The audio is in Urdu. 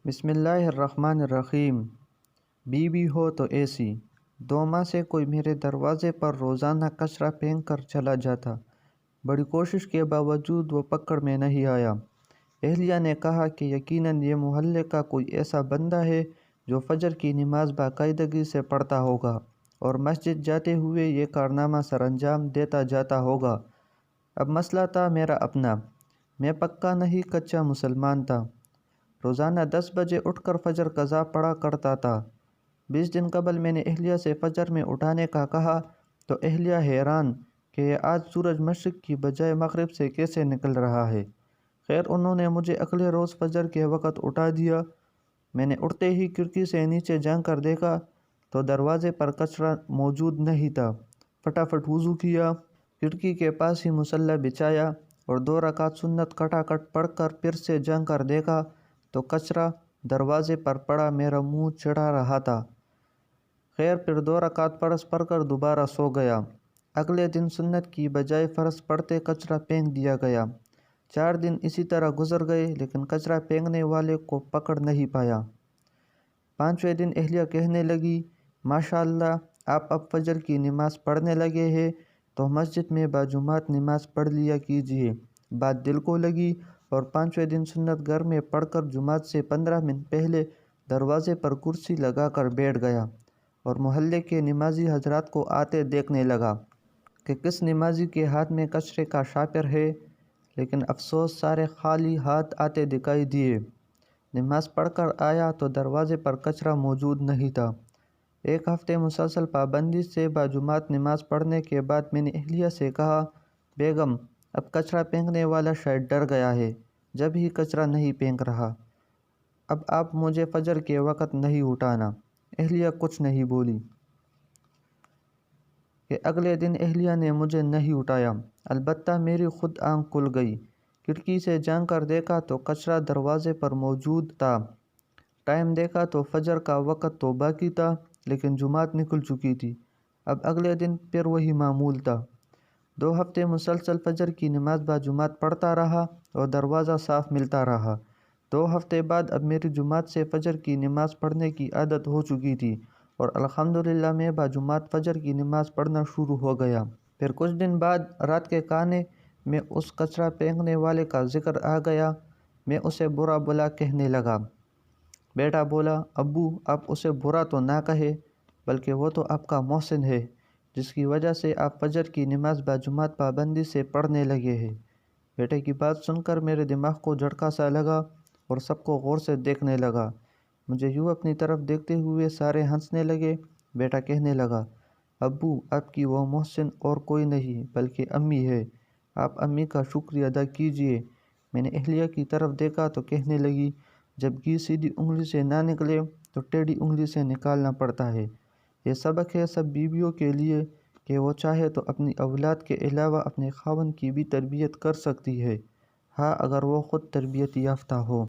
بسم اللہ الرحمن الرحیم۔ بیوی ہو تو ایسی 2 ماہ سے کوئی میرے دروازے پر روزانہ کچرا پھینک کر چلا جاتا۔ بڑی کوشش کے باوجود وہ پکڑ میں نہیں آیا۔ اہلیہ نے کہا کہ یقیناً یہ محلے کا کوئی ایسا بندہ ہے جو فجر کی نماز باقاعدگی سے پڑھتا ہوگا اور مسجد جاتے ہوئے یہ کارنامہ سر انجام دیتا جاتا ہوگا۔ اب مسئلہ تھا میرا اپنا۔ میں پکا نہیں کچا مسلمان تھا۔ روزانہ 10 بجے اٹھ کر فجر قضا پڑھا کرتا تھا۔ 20 دن قبل میں نے اہلیہ سے فجر میں اٹھانے کا کہا تو اہلیہ حیران کہ یہ آج سورج مشرق کی بجائے مغرب سے کیسے نکل رہا ہے۔ خیر انہوں نے مجھے اگلے روز فجر کے وقت اٹھا دیا۔ میں نے اٹھتے ہی کھڑکی سے نیچے جھانک کر دیکھا تو دروازے پر کچرا موجود نہیں تھا۔ فٹافٹ وضو کیا، کھڑکی کے پاس ہی مصلی بچھایا اور 2 رکعت سنت کھٹاکھٹ پڑھ کر پھر سے جھانک کر دیکھا تو کچرا دروازے پر پڑا میرا منہ چڑھا رہا تھا۔ خیر پھر 2 رکعت فرض پڑھ کر دوبارہ سو گیا۔ اگلے دن سنت کی بجائے فرض پڑھتے کچرا پھینک دیا گیا۔ 4 دن اسی طرح گزر گئے لیکن کچرا پھینکنے والے کو پکڑ نہیں پایا۔ 5ویں دن اہلیہ کہنے لگی، ماشاءاللہ آپ اب فجر کی نماز پڑھنے لگے ہیں تو مسجد میں باجماعت نماز پڑھ لیا کیجیے۔ بات دل کو لگی اور 5ویں دن سنت گھر میں پڑھ کر جماعت سے 15 منٹ پہلے دروازے پر کرسی لگا کر بیٹھ گیا اور محلے کے نمازی حضرات کو آتے دیکھنے لگا کہ کس نمازی کے ہاتھ میں کچرے کا شاپر ہے، لیکن افسوس سارے خالی ہاتھ آتے دکھائی دیے۔ نماز پڑھ کر آیا تو دروازے پر کچرا موجود نہیں تھا۔ 1 ہفتے مسلسل پابندی سے باجماعت نماز پڑھنے کے بعد میں نے اہلیہ سے کہا، بیگم اب کچرا پھینکنے والا شاید ڈر گیا ہے، جب ہی کچرا نہیں پھینک رہا۔ اب آپ مجھے فجر کے وقت نہیں اٹھانا۔ اہلیہ کچھ نہیں بولی۔ کہ اگلے دن اہلیہ نے مجھے نہیں اٹھایا، البتہ میری خود آنکھ کھل گئی۔ کھڑکی سے جھانک کر دیکھا تو کچرا دروازے پر موجود تھا۔ ٹائم دیکھا تو فجر کا وقت تو باقی تھا لیکن جماعت نکل چکی تھی۔ اب اگلے دن پھر وہی معمول تھا۔ 2 ہفتے مسلسل فجر کی نماز باجماعت پڑھتا رہا اور دروازہ صاف ملتا رہا۔ 2 ہفتے بعد اب میری جماعت سے فجر کی نماز پڑھنے کی عادت ہو چکی تھی اور الحمدللہ میں باجماعت فجر کی نماز پڑھنا شروع ہو گیا۔ پھر کچھ دن بعد رات کے کھانے میں اس کچرا پھینکنے والے کا ذکر آ گیا۔ میں اسے برا بھلا کہنے لگا۔ بیٹا بولا، ابو آپ اسے برا تو نہ کہے، بلکہ وہ تو آپ کا محسن ہے جس کی وجہ سے آپ فجر کی نماز باجماعت پابندی سے پڑھنے لگے ہیں۔ بیٹے کی بات سن کر میرے دماغ کو جھٹکا سا لگا اور سب کو غور سے دیکھنے لگا۔ مجھے یوں اپنی طرف دیکھتے ہوئے سارے ہنسنے لگے۔ بیٹا کہنے لگا، ابو آپ کی وہ محسن اور کوئی نہیں بلکہ امی ہے، آپ امی کا شکریہ ادا کیجیے۔ میں نے اہلیہ کی طرف دیکھا تو کہنے لگی، جب گھی سیدھی انگلی سے نہ نکلے تو ٹیڑھی انگلی سے نکالنا پڑتا ہے۔ یہ سبق ہے سب بیویوں کے لیے کہ وہ چاہے تو اپنی اولاد کے علاوہ اپنے خاوند کی بھی تربیت کر سکتی ہے، ہاں اگر وہ خود تربیت یافتہ ہو۔